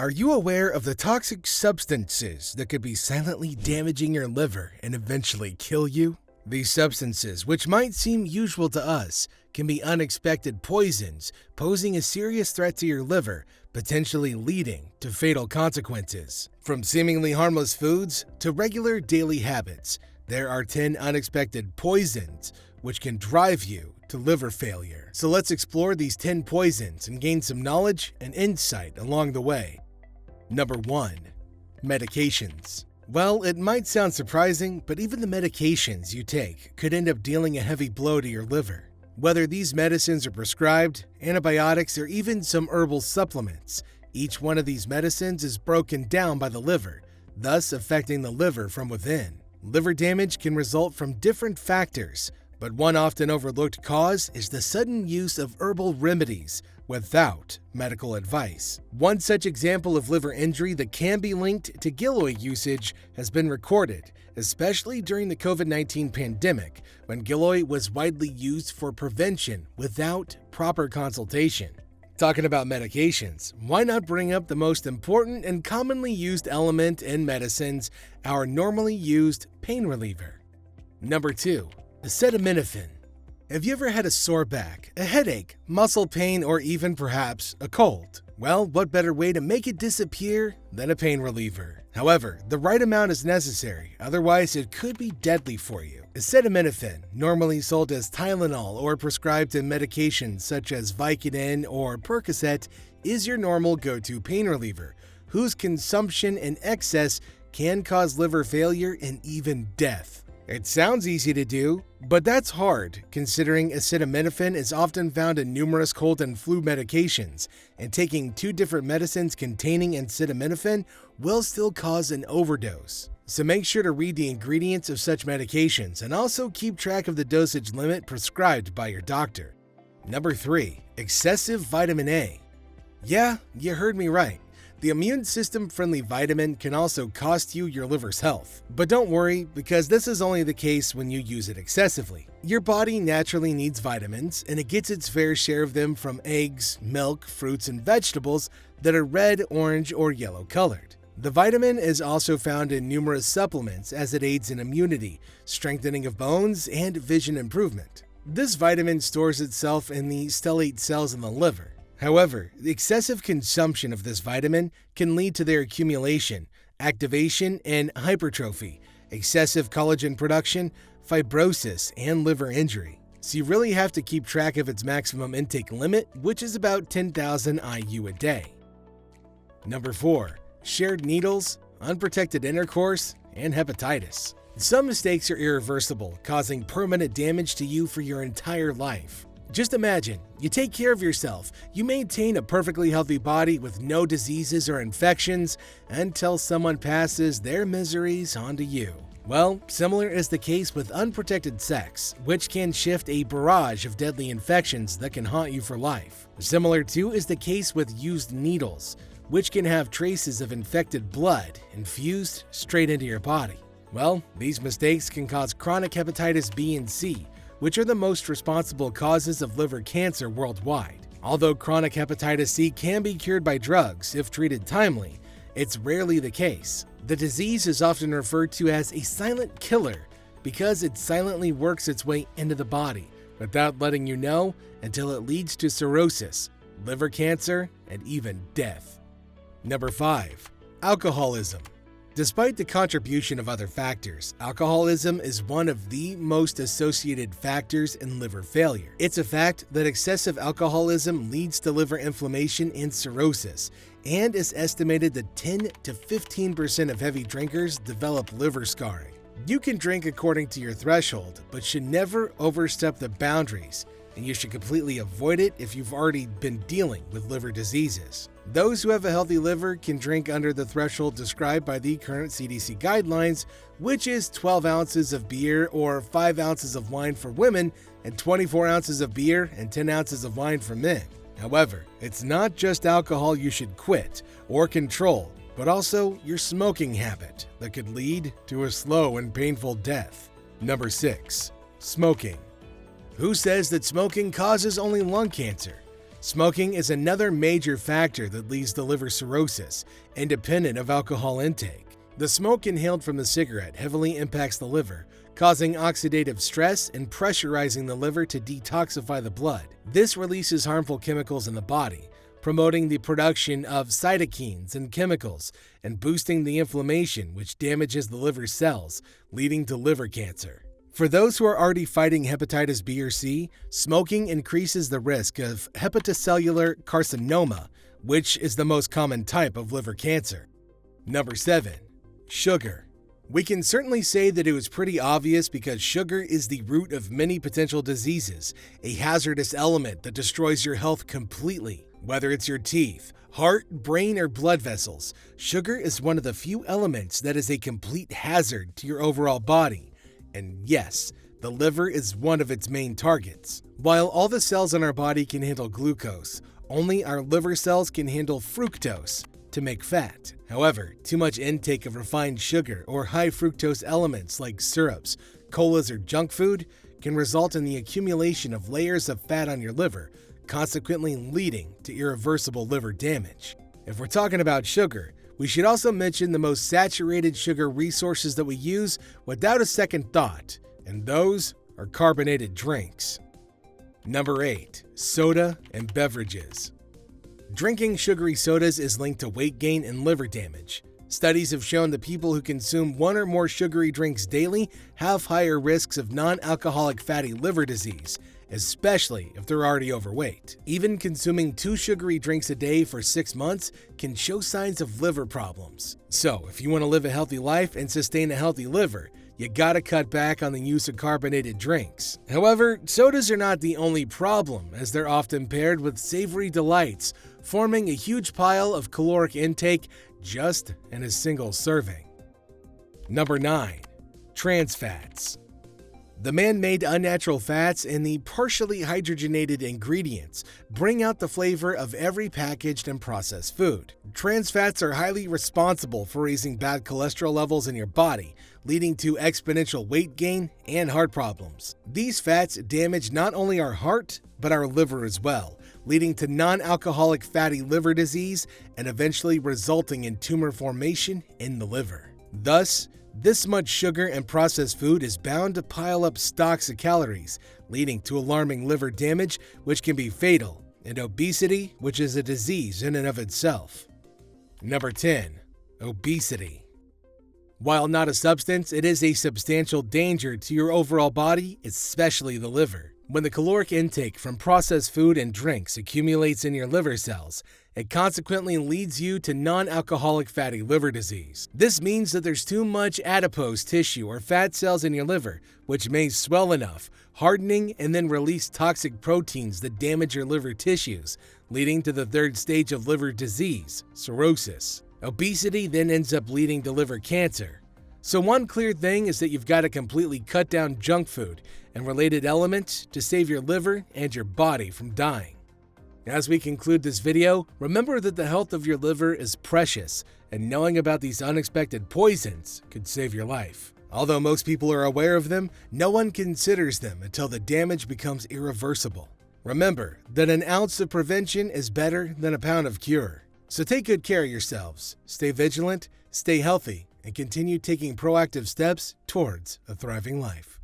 Are you aware of the toxic substances that could be silently damaging your liver and eventually kill you? These substances, which might seem usual to us, can be unexpected poisons, posing a serious threat to your liver, potentially leading to fatal consequences. From seemingly harmless foods to regular daily habits, there are 10 unexpected poisons which can drive you to liver failure. So let's explore these 10 poisons and gain some knowledge and insight along the way. Number 1. Medications. Well, it might sound surprising, but even the medications you take could end up dealing a heavy blow to your liver. Whether these medicines are prescribed, antibiotics, or even some herbal supplements, each one of these medicines is broken down by the liver, thus affecting the liver from within. Liver damage can result from different factors, but one often overlooked cause is the sudden use of herbal remedies without medical advice. One such example of liver injury that can be linked to gill usage has been recorded, especially during the COVID-19 pandemic, when gill oil was widely used for prevention without proper consultation. Talking about medications, why not bring up the most important and commonly used element in medicines, our normally used pain reliever? Number 2. Acetaminophen. Have you ever had a sore back, a headache, muscle pain, or even perhaps a cold? Well, what better way to make it disappear than a pain reliever? However, the right amount is necessary, otherwise it could be deadly for you. Acetaminophen, normally sold as Tylenol or prescribed in medications such as Vicodin or Percocet, is your normal go-to pain reliever, whose consumption in excess can cause liver failure and even death. It sounds easy to do, but that's hard, considering acetaminophen is often found in numerous cold and flu medications, and taking 2 different medicines containing acetaminophen will still cause an overdose. So make sure to read the ingredients of such medications and also keep track of the dosage limit prescribed by your doctor. Number 3. Excessive vitamin A. Yeah, you heard me right. The immune system-friendly vitamin can also cost you your liver's health. But don't worry, because this is only the case when you use it excessively. Your body naturally needs vitamins, and it gets its fair share of them from eggs, milk, fruits, and vegetables that are red, orange, or yellow colored. The vitamin is also found in numerous supplements as it aids in immunity, strengthening of bones, and vision improvement. This vitamin stores itself in the stellate cells in the liver. However, the excessive consumption of this vitamin can lead to their accumulation, activation, and hypertrophy, excessive collagen production, fibrosis, and liver injury. So you really have to keep track of its maximum intake limit, which is about 10,000 IU a day. Number 4. Shared needles, unprotected intercourse, and hepatitis. Some mistakes are irreversible, causing permanent damage to you for your entire life. Just imagine, you take care of yourself, you maintain a perfectly healthy body with no diseases or infections until someone passes their miseries onto you. Well, similar is the case with unprotected sex, which can shift a barrage of deadly infections that can haunt you for life. Similar too is the case with used needles, which can have traces of infected blood infused straight into your body. Well, these mistakes can cause chronic hepatitis B and C, which are the most responsible causes of liver cancer worldwide. Although chronic hepatitis C can be cured by drugs if treated timely, it's rarely the case. The disease is often referred to as a silent killer because it silently works its way into the body without letting you know until it leads to cirrhosis, liver cancer, and even death. Number 5. Alcoholism. Despite the contribution of other factors, alcoholism is one of the most associated factors in liver failure. It's a fact that excessive alcoholism leads to liver inflammation and cirrhosis, and it's estimated that 10 to 15% of heavy drinkers develop liver scarring. You can drink according to your threshold, but should never overstep the boundaries, and you should completely avoid it if you've already been dealing with liver diseases. Those who have a healthy liver can drink under the threshold described by the current CDC guidelines, which is 12 ounces of beer or 5 ounces of wine for women and 24 ounces of beer and 10 ounces of wine for men. However, it's not just alcohol you should quit or control, but also your smoking habit that could lead to a slow and painful death. Number 6. Smoking. Who says that smoking causes only lung cancer? Smoking is another major factor that leads to liver cirrhosis, independent of alcohol intake. The smoke inhaled from the cigarette heavily impacts the liver, causing oxidative stress and pressurizing the liver to detoxify the blood. This releases harmful chemicals in the body, promoting the production of cytokines and chemicals, and boosting the inflammation, which damages the liver cells, leading to liver cancer. For those who are already fighting hepatitis B or C, smoking increases the risk of hepatocellular carcinoma, which is the most common type of liver cancer. Number 7. Sugar. We can certainly say that it was pretty obvious because sugar is the root of many potential diseases, a hazardous element that destroys your health completely. Whether it's your teeth, heart, brain, or blood vessels, sugar is one of the few elements that is a complete hazard to your overall body. And yes, the liver is one of its main targets. While all the cells in our body can handle glucose, only our liver cells can handle fructose to make fat. However, too much intake of refined sugar or high fructose elements like syrups, colas, or junk food can result in the accumulation of layers of fat on your liver, consequently leading to irreversible liver damage. If we're talking about sugar, we should also mention the most saturated sugar resources that we use without a second thought, and those are carbonated drinks. Number 8. Soda and beverages. Drinking sugary sodas is linked to weight gain and liver damage. Studies have shown that people who consume one or more sugary drinks daily have higher risks of non-alcoholic fatty liver disease, especially if they're already overweight. Even consuming 2 sugary drinks a day for 6 months can show signs of liver problems. So, if you want to live a healthy life and sustain a healthy liver, you gotta cut back on the use of carbonated drinks. However, sodas are not the only problem, as they're often paired with savory delights, forming a huge pile of caloric intake just in a single serving. Number 9. Trans fats. The man-made unnatural fats and the partially hydrogenated ingredients bring out the flavor of every packaged and processed food. Trans fats are highly responsible for raising bad cholesterol levels in your body, leading to exponential weight gain and heart problems. These fats damage not only our heart, but our liver as well, leading to non-alcoholic fatty liver disease and eventually resulting in tumor formation in the liver. Thus, this much sugar and processed food is bound to pile up stocks of calories, leading to alarming liver damage, which can be fatal, and obesity, which is a disease in and of itself. Number 10. Obesity. While not a substance, it is a substantial danger to your overall body, especially the liver. When the caloric intake from processed food and drinks accumulates in your liver cells, it consequently leads you to non-alcoholic fatty liver disease. This means that there's too much adipose tissue or fat cells in your liver, which may swell enough, hardening and then release toxic proteins that damage your liver tissues, leading to the 3rd stage of liver disease, cirrhosis. Obesity then ends up leading to liver cancer. So one clear thing is that you've got to completely cut down junk food and related elements to save your liver and your body from dying. As we conclude this video, remember that the health of your liver is precious, and knowing about these unexpected poisons could save your life. Although most people are aware of them, no one considers them until the damage becomes irreversible. Remember that an ounce of prevention is better than a pound of cure. So take good care of yourselves, stay vigilant, stay healthy, and continue taking proactive steps towards a thriving life.